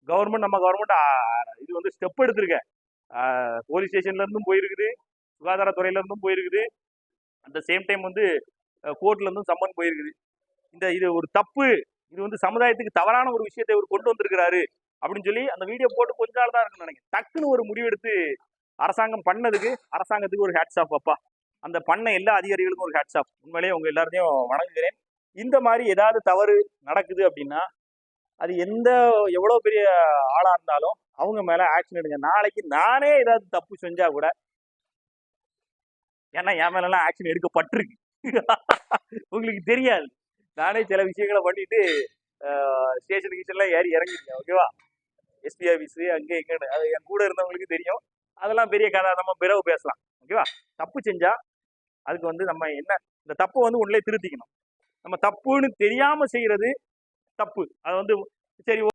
Government நம்ம government இது வந்து ஸ்டெப் எடுத்திருக்க. போலீஸ் ஸ்டேஷன்ல இருந்தும் போயிருக்குது, சுகாதாரத்துறையில இருந்தும் போயிருக்குது, அட் த சேம் டைம் வந்து கோர்ட்ல இருந்தும் சம்மன் போயிருக்குது. இது ஒரு தப்பு, இது வந்து சமுதாயத்துக்கு தவறான ஒரு விஷயத்தை இவர் கொண்டு வந்திருக்கிறாரு அப்படின்னு சொல்லி அந்த வீடியோ போட்டு கொஞ்ச நாள் தான் இருக்குன்னு நினைக்கிறேன். டக்குன்னு ஒரு முடிவெடுத்து அரசாங்கம் பண்ணதுக்கு அரசாங்கத்துக்கு ஒரு ஹேட்ஸ் ஆஃப் அப்பா. அந்த பண்ண எல்லா அதிகாரிகளுக்கும் ஒரு ஹேட்ஸ் ஆஃப். உண்மையிலேயே உங்க எல்லாத்தையும் வணங்குகிறேன். இந்த மாதிரி ஏதாவது தவறு நடக்குது அப்படின்னா அது எவ்வளவு பெரிய ஆளா இருந்தாலும் அவங்க மேல ஆக்ஷன் எடுங்க. நாளைக்கு நானே ஏதாவது தப்பு செஞ்சா கூட, ஏன்னா என் மேல எல்லாம் ஆக்ஷன் எடுக்கப்பட்டிருக்கு. உங்களுக்கு தெரியாது. நானே சில விஷயங்களை பண்ணிட்டு ஸ்டேஷன் கிஷன்லாம் ஏறி இறங்கிருக்கேன். ஓகேவா? எஸ்பி ஆஃபீஸ் அங்கே எங்கன்னு அது என் கூட இருந்தவங்களுக்கு தெரியும். அதெல்லாம் பெரிய கதை, நம்ம பிறகு பேசலாம். ஓகேவா? தப்பு செஞ்சா அதுக்கு வந்து நம்ம என்ன, இந்த தப்பு வந்து உன்னிலே திருத்திக்கணும். நம்ம தப்புன்னு தெரியாம செய்யறது தப்பு. அது வந்து சரி